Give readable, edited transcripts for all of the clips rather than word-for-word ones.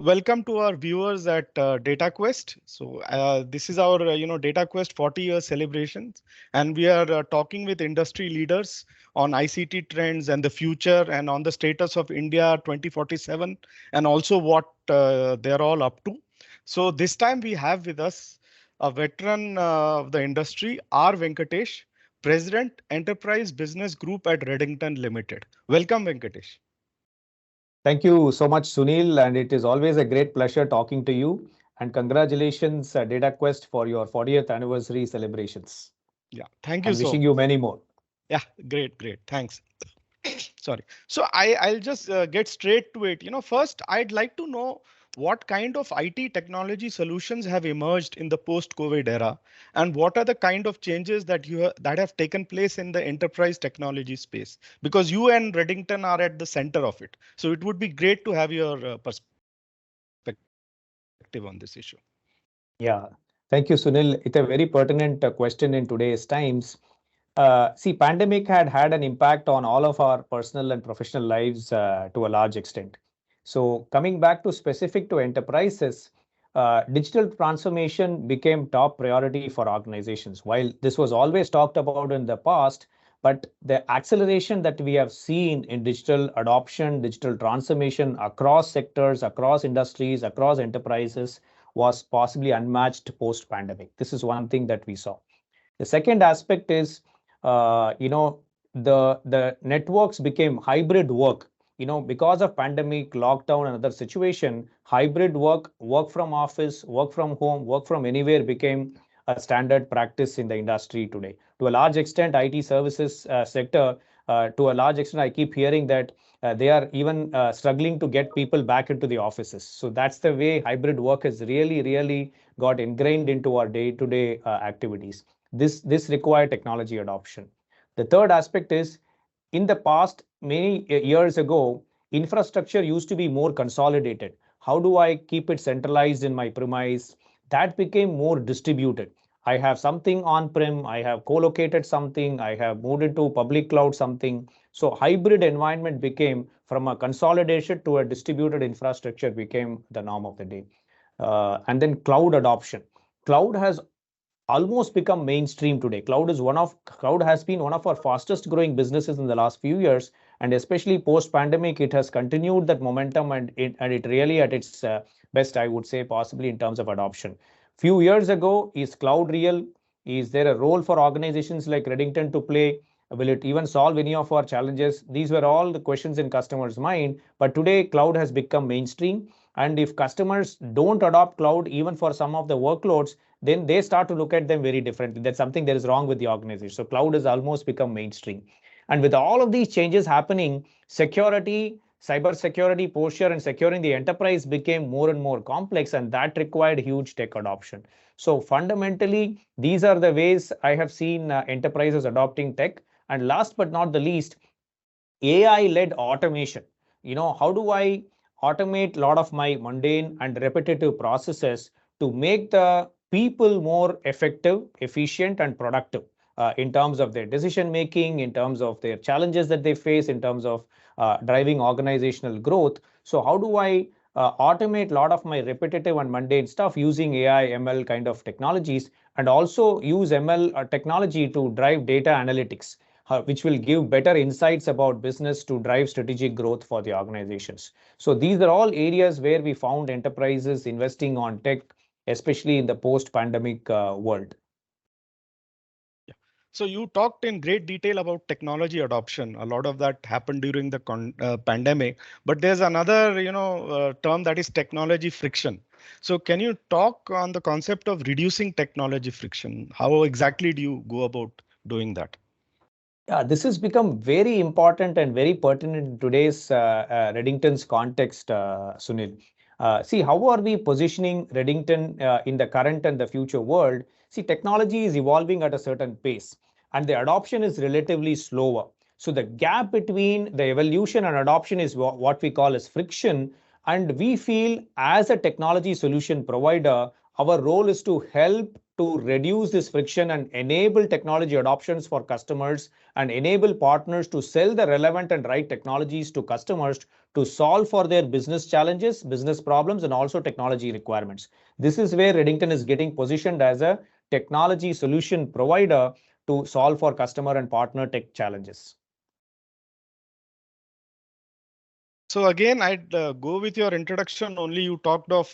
welcome to our viewers at Dataquest. This is our Dataquest 40-year celebrations, and we are talking with industry leaders on ICT trends and the future, and on the status of India 2047, and also what they're all up to. So this time we have with us a veteran of the industry, R. Venkatesh, President, Enterprise Business Group at Redington Ltd. Welcome, Venkatesh. Thank you so much, Sunil, and it is always a great pleasure talking to you. And congratulations, Dataquest, for your 40th anniversary celebrations. Yeah, thank you And so wishing much. you many more. Yeah, great. Thanks. Sorry. So I'll just get straight to it. First, I'd like to know what kind of IT technology solutions have emerged in the post-COVID era, and what are the kind of changes that have taken place in the enterprise technology space? Because you and Redington are at the center of it. So it would be great to have your perspective on this issue. Yeah, thank you, Sunil. It's a very pertinent question in today's times. See, pandemic had an impact on all of our personal and professional lives to a large extent. So coming back to specific to enterprises, digital transformation became top priority for organizations. While this was always talked about in the past, but the acceleration that we have seen in digital adoption, digital transformation across sectors, across industries, across enterprises was possibly unmatched post-pandemic. This is one thing that we saw. The second aspect is, the networks became hybrid work. Because of pandemic, lockdown, and other situation, hybrid work from office, work from home, work from anywhere became a standard practice in the industry today. To a large extent, IT services sector, to a large extent, I keep hearing that they are even struggling to get people back into the offices. So that's the way hybrid work has really got ingrained into our day-to-day activities. This required technology adoption. The third aspect is, in the past, many years ago, infrastructure used to be more consolidated. How do I keep it centralized in my premise? That became more distributed. I have something on-prem, I have co-located something, I have moved into public cloud something. So hybrid environment became, from a consolidation to a distributed infrastructure, became the norm of the day. And then cloud adoption. Cloud has almost become mainstream today. Cloud has been one of our fastest growing businesses in the last few years, and especially post pandemic, it has continued that momentum, and it really at its best, I would say, possibly in terms of adoption. Few years ago, is cloud real? Is there a role for organizations like Redington to play? Will it even solve any of our challenges? These were all the questions in customers' mind. But today, cloud has become mainstream. And if customers don't adopt cloud, even for some of the workloads, then they start to look at them very differently. That's something that is wrong with the organization. So cloud has almost become mainstream. And with all of these changes happening, security, cyber security posture, and securing the enterprise became more and more complex, and that required huge tech adoption. So fundamentally, these are the ways I have seen enterprises adopting tech. And last but not the least, AI-led automation. How do I automate a lot of my mundane and repetitive processes to make the people more effective, efficient, and productive in terms of their decision making, in terms of their challenges that they face, in terms of driving organizational growth. So how do I automate a lot of my repetitive and mundane stuff using AI, ML kind of technologies, and also use ML technology to drive data analytics, which will give better insights about business to drive strategic growth for the organizations. So these are all areas where we found enterprises investing on tech, especially in the post-pandemic world. Yeah. So you talked in great detail about technology adoption. A lot of that happened during the pandemic, but there's another, term that is technology friction. So can you talk on the concept of reducing technology friction? How exactly do you go about doing that? Yeah, this has become very important and very pertinent in today's Redington's context, Sunil. See, how are we positioning Redington in the current and the future world? See, technology is evolving at a certain pace, and the adoption is relatively slower. So the gap between the evolution and adoption is what we call as friction. And we feel as a technology solution provider, our role is to help to reduce this friction and enable technology adoptions for customers and enable partners to sell the relevant and right technologies to customers to solve for their business challenges, business problems, and also technology requirements. This is where Redington is getting positioned as a technology solution provider to solve for customer and partner tech challenges. So again, I'd go with your introduction. Only you talked of,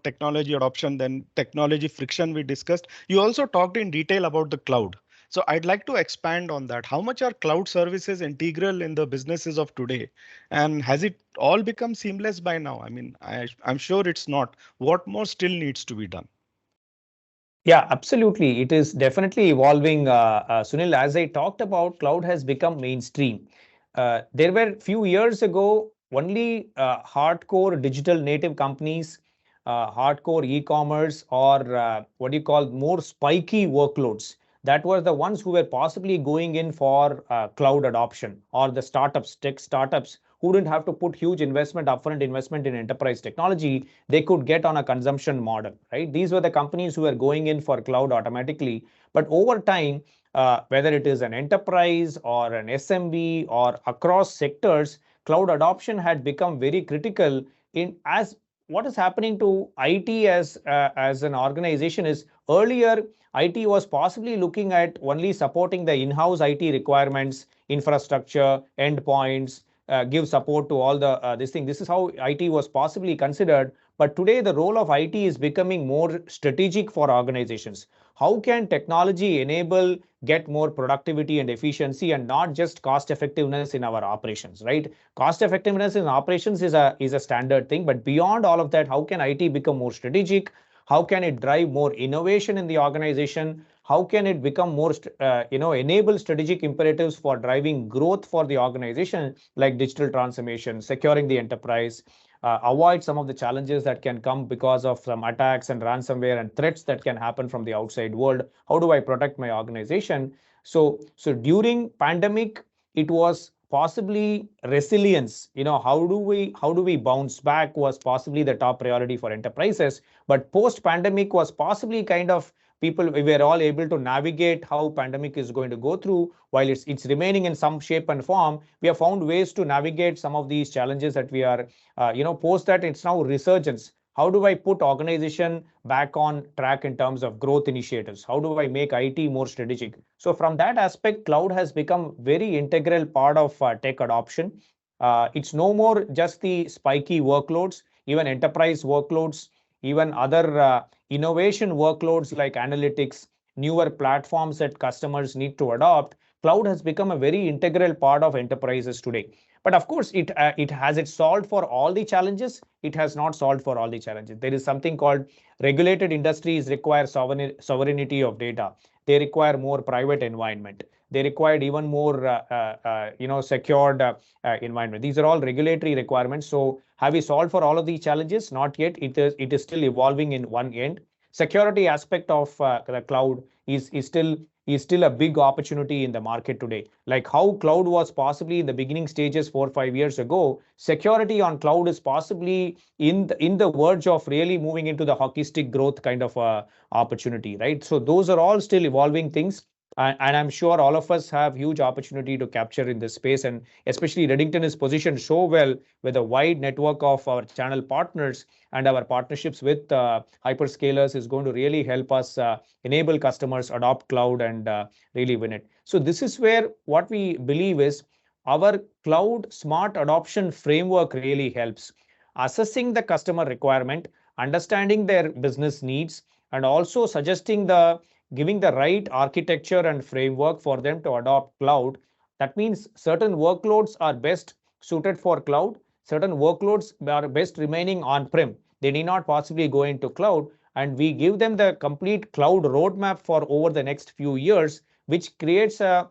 technology adoption, then technology friction we discussed. You also talked in detail about the cloud. So I'd like to expand on that. How much are cloud services integral in the businesses of today? And has it all become seamless by now? I mean, I'm sure it's not. What more still needs to be done? Yeah, absolutely. It is definitely evolving. Sunil, as I talked about, cloud has become mainstream. There were few years ago, only hardcore digital native companies, hardcore e-commerce, or what do you call more spiky workloads. That were the ones who were possibly going in for cloud adoption, or the startups, tech startups who didn't have to put huge investment, upfront investment in enterprise technology. They could get on a consumption model, right? These were the companies who were going in for cloud automatically. But over time, whether it is an enterprise or an SMB or across sectors, cloud adoption had become very critical in as what is happening to IT as an organization is earlier IT was possibly looking at only supporting the in-house IT requirements, infrastructure, endpoints, give support to all the this thing. This is how IT was possibly considered. But today, the role of IT is becoming more strategic for organizations. How can technology enable get more productivity and efficiency and not just cost effectiveness in our operations, right? Cost effectiveness in operations is a standard thing. But beyond all of that, how can IT become more strategic? How can it drive more innovation in the organization? How can it become more, enable strategic imperatives for driving growth for the organization, like digital transformation, securing the enterprise, avoid some of the challenges that can come because of some attacks and ransomware and threats that can happen from the outside world? How do I protect my organization? So during pandemic, it was possibly resilience. How do we bounce back was possibly the top priority for enterprises. But post pandemic was possibly kind of people, we were all able to navigate how pandemic is going to go through. While it's remaining in some shape and form, we have found ways to navigate some of these challenges that we are post that it's now resurgence. How do I put organization back on track in terms of growth initiatives? How do I make IT more strategic? So from that aspect, cloud has become very integral part of tech adoption. It's no more just the spiky workloads, even enterprise workloads, even other innovation workloads like analytics, newer platforms that customers need to adopt. Cloud has become a very integral part of enterprises today. But of course, it has it solved for all the challenges. It has not solved for all the challenges. There is something called regulated industries require sovereignty of data. They require more private environment. They required even more secured environment. These are all regulatory requirements. So have we solved for all of these challenges? Not yet. It is still evolving in one end. Security aspect of the cloud is still a big opportunity in the market today. Like how cloud was possibly in the beginning stages 4 or 5 years ago, security on cloud is possibly in the verge of really moving into the hockey stick growth kind of opportunity, right? So those are all still evolving things. And I'm sure all of us have huge opportunity to capture in this space. And especially Redington is positioned so well with a wide network of our channel partners, and our partnerships with hyperscalers is going to really help us enable customers adopt cloud and really win it. So this is where what we believe is our cloud smart adoption framework really helps assessing the customer requirement, understanding their business needs, and also suggesting the giving the right architecture and framework for them to adopt cloud. That means certain workloads are best suited for cloud, certain workloads are best remaining on-prem. They need not possibly go into cloud, and we give them the complete cloud roadmap for over the next few years, which creates an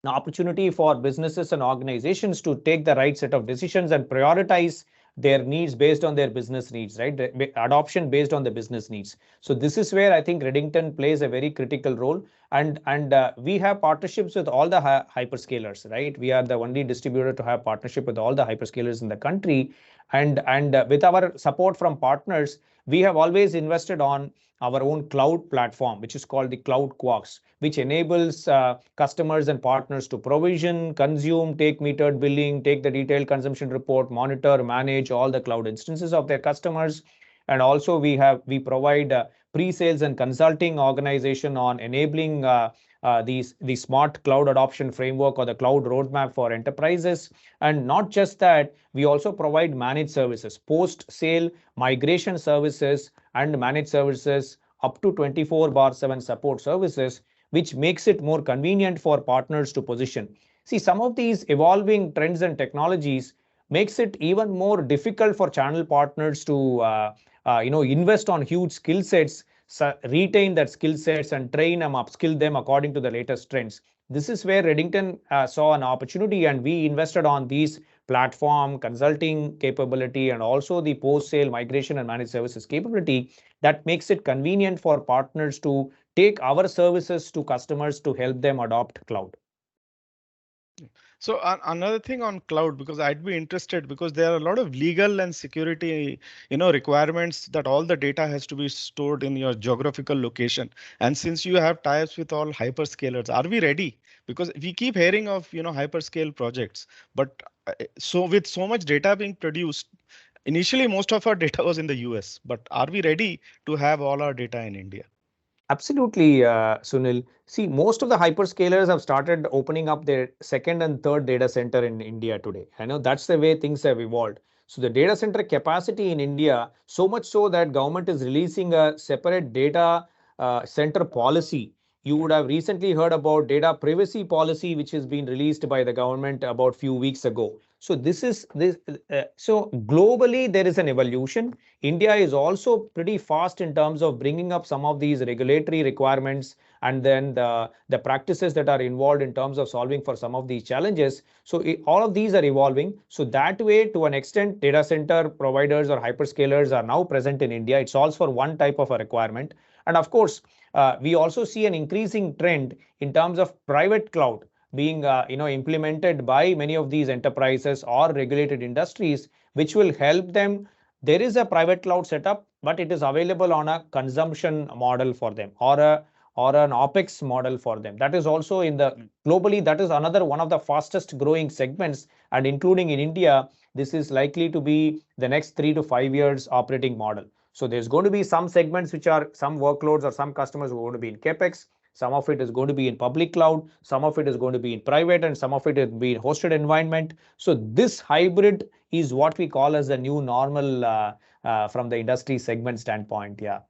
opportunity for businesses and organizations to take the right set of decisions and prioritize their needs based on their business needs, right? The adoption based on the business needs. So this is where I think Redington plays a very critical role. And we have partnerships with all the hyperscalers, right? We are the only distributor to have partnership with all the hyperscalers in the country. And with our support from partners, we have always invested on our own cloud platform, which is called the Cloud Quarks, which enables customers and partners to provision, consume, take metered billing, take the detailed consumption report, monitor, manage all the cloud instances of their customers. And also we provide pre-sales and consulting organization on enabling the smart cloud adoption framework or the cloud roadmap for enterprises. And not just that, we also provide managed services, post-sale migration services, and managed services up to 24/7 support services, which makes it more convenient for partners to position. See, some of these evolving trends and technologies makes it even more difficult for channel partners to invest on huge skill sets, retain that skill sets, and train them, upskill them according to the latest trends. This is where Redington saw an opportunity, and we invested on these platform consulting capability and also the post-sale migration and managed services capability that makes it convenient for partners to take our services to customers to help them adopt cloud. So another thing on cloud, because I'd be interested because there are a lot of legal and security, requirements that all the data has to be stored in your geographical location. And since you have ties with all hyperscalers, are we ready? Because we keep hearing of, hyperscale projects, but so with so much data being produced, initially most of our data was in the US, but are we ready to have all our data in India? Absolutely, Sunil. See, most of the hyperscalers have started opening up their second and third data center in India today. I know that's the way things have evolved. So the data center capacity in India, so much so that government is releasing a separate data center policy. You would have recently heard about data privacy policy, which has been released by the government about few weeks ago. So this is this. So globally, there is an evolution. India is also pretty fast in terms of bringing up some of these regulatory requirements and then the practices that are involved in terms of solving for some of these challenges. So all of these are evolving. So that way, to an extent, data center providers or hyperscalers are now present in India. It solves for one type of a requirement. And of course, we also see an increasing trend in terms of private cloud being implemented by many of these enterprises or regulated industries, which will help them. There is a private cloud setup, but it is available on a consumption model for them or an OpEx model for them. That is also in the globally, that is another one of the fastest growing segments. And including in India, this is likely to be the next 3 to 5 years operating model. So there's going to be some segments which are some workloads or some customers who are going to be in CapEx. Some of it is going to be in public cloud. Some of it is going to be in private, and some of it will be in hosted environment. So this hybrid is what we call as the new normal from the industry segment standpoint. Yeah.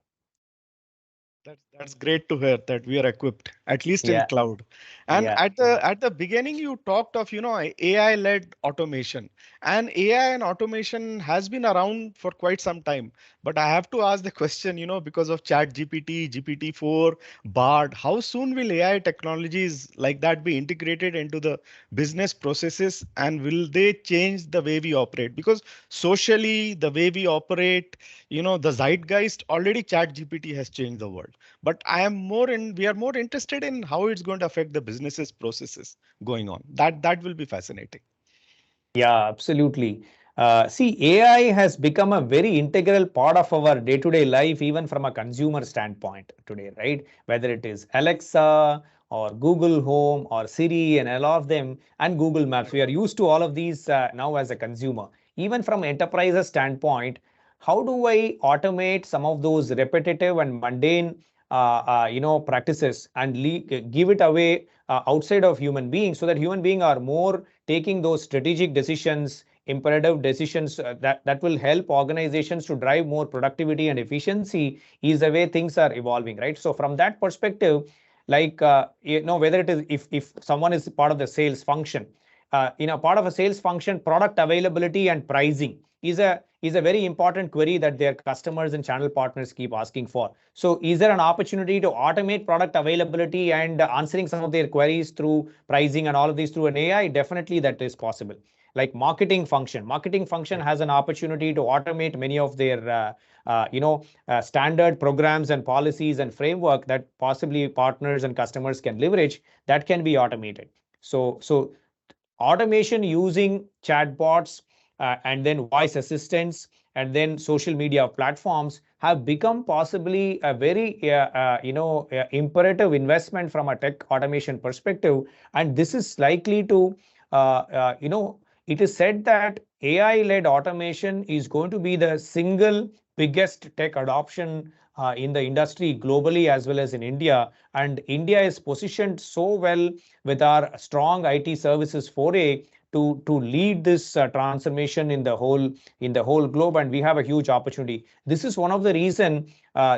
That's great to hear that we are equipped, at least in Yeah. cloud. And Yeah. at the beginning, you talked of, AI-led automation. And AI and automation has been around for quite some time. But I have to ask the question, because of Chat GPT, GPT-4, Bard, how soon will AI technologies like that be integrated into the business processes, and will they change the way we operate? Because socially, the way we operate, the zeitgeist, already Chat GPT has changed the world. But we are more interested in how it's going to affect the businesses processes going on. That will be fascinating. Yeah, absolutely. See, AI has become a very integral part of our day-to-day life, even from a consumer standpoint today, right? Whether it is Alexa or Google Home or Siri and all of them, and Google Maps, we are used to all of these now as a consumer. Even from enterprises standpoint, how do I automate some of those repetitive and mundane, practices and give it away outside of human beings, so that human beings are more taking those strategic decisions, imperative decisions that will help organizations to drive more productivity and efficiency, is the way things are evolving, right? So from that perspective, like whether it is if someone is part of the sales function, part of a sales function, product availability and pricing is a very important query that their customers and channel partners keep asking for. So is there an opportunity to automate product availability and answering some of their queries through pricing and all of these through an AI? Definitely that is possible. Like marketing function has an opportunity to automate many of their standard programs and policies and framework that possibly partners and customers can leverage, that can be automated. So automation using chatbots and then voice assistants and then social media platforms, have become possibly a very imperative investment from a tech automation perspective, and this is likely to it is said that AI-led automation is going to be the single biggest tech adoption in the industry globally as well as in India. And India is positioned so well with our strong IT services foray to lead this transformation in the whole globe, and we have a huge opportunity. This is one of the reason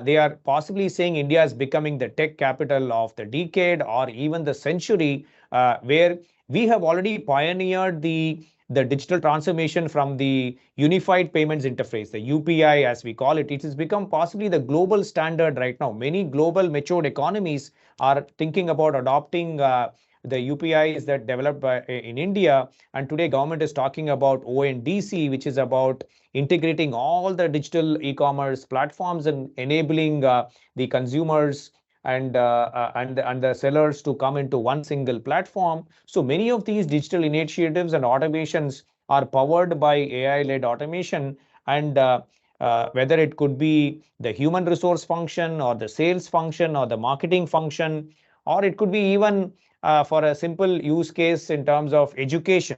they are possibly saying India is becoming the tech capital of the decade or even the century, where we have already pioneered the digital transformation from the unified payments interface, the UPI as we call it. It has become possibly the global standard right now. Many global matured economies are thinking about adopting the UPIs that developed in India. And today government is talking about ONDC, which is about integrating all the digital e-commerce platforms and enabling the consumers and the sellers to come into one single platform. So many of these digital initiatives and automations are powered by AI-led automation, and whether it could be the human resource function or the sales function or the marketing function, or it could be even for a simple use case in terms of education.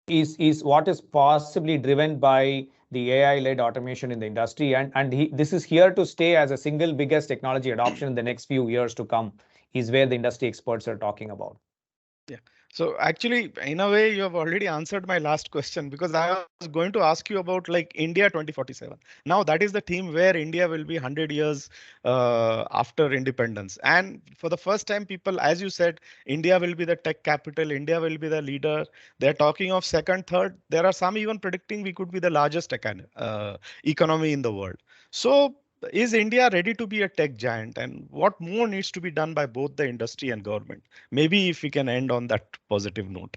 Is what is possibly driven by the AI-led automation in the industry, and this is here to stay as a single biggest technology adoption in the next few years to come, is where the industry experts are talking about. Yeah. So actually, in a way, you have already answered my last question, because I was going to ask you about like India 2047. Now that is the theme where India will be 100 years after independence. And for the first time, people, as you said, India will be the tech capital. India will be the leader. They're talking of second, third. There are some even predicting we could be the largest economy in the world. So is India ready to be a tech giant? And what more needs to be done by both the industry and government? Maybe if we can end on that positive note.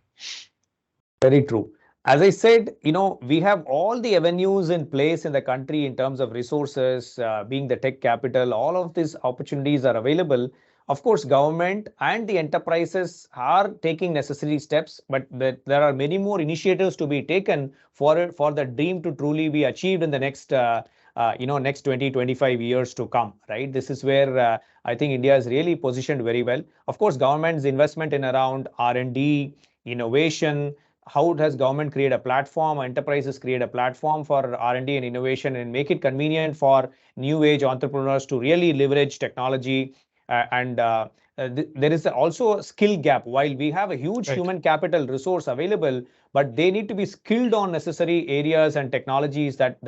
Very true. As I said, we have all the avenues in place in the country in terms of resources, being the tech capital. All of these opportunities are available. Of course, government and the enterprises are taking necessary steps, but there are many more initiatives to be taken for the dream to truly be achieved in the next 20-25 years to come. Right? This is where I think India is really positioned very well. Of course, government's investment in around R&D, innovation. How does government create a platform, enterprises create a platform for R&D and innovation and make it convenient for new age entrepreneurs to really leverage technology? There is also a skill gap. While we have a huge Right. human capital resource available, but they need to be skilled on necessary areas and technologies that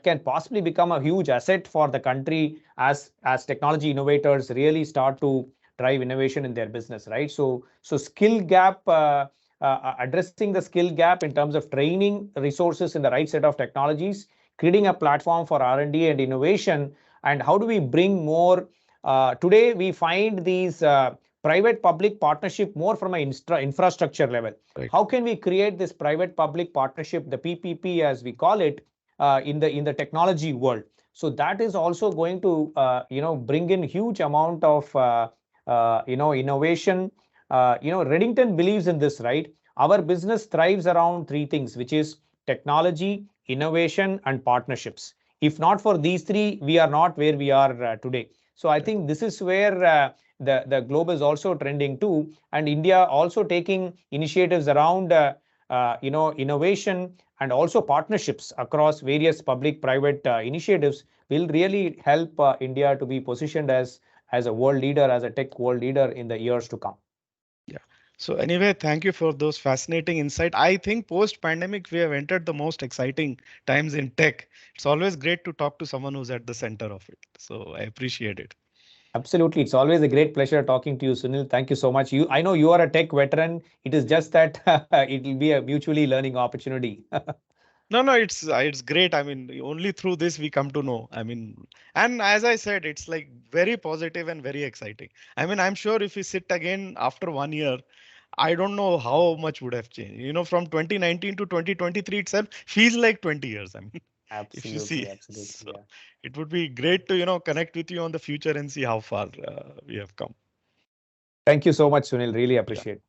can possibly become a huge asset for the country as technology innovators really start to drive innovation in their business, right? So skill gap. Addressing the skill gap in terms of training resources in the right set of technologies, creating a platform for R&D and innovation, and how do we bring more? Today, we find these private-public partnership more from an infrastructure level. Right. How can we create this private-public partnership, the PPP as we call it, in the technology world? So that is also going to bring in huge amount of innovation. Redington believes in this, right? Our business thrives around three things, which is technology, innovation, and partnerships. If not for these three, we are not where we are today. So I think this is where the globe is also trending too, and India also taking initiatives around innovation and also partnerships across various public-private initiatives will really help India to be positioned as a world leader, as a tech world leader in the years to come. Yeah. So anyway, thank you for those fascinating insight. I think post-pandemic, we have entered the most exciting times in tech. It's always great to talk to someone who's at the center of it. So I appreciate it. Absolutely. It's always a great pleasure talking to you, Sunil. Thank you so much. I know you are a tech veteran. It is just that it will be a mutually learning opportunity. No, no, it's great. I mean, only through this we come to know. I mean, and as I said, it's like very positive and very exciting. I mean, I'm sure if we sit again after 1 year, I don't know how much would have changed. From 2019 to 2023 itself feels like 20 years. I mean. if you see. Absolutely, absolutely. So Yeah. it would be great to, you know, connect with you on the future and see how far we have come. Thank you so much, Sunil. Really Yeah. appreciate.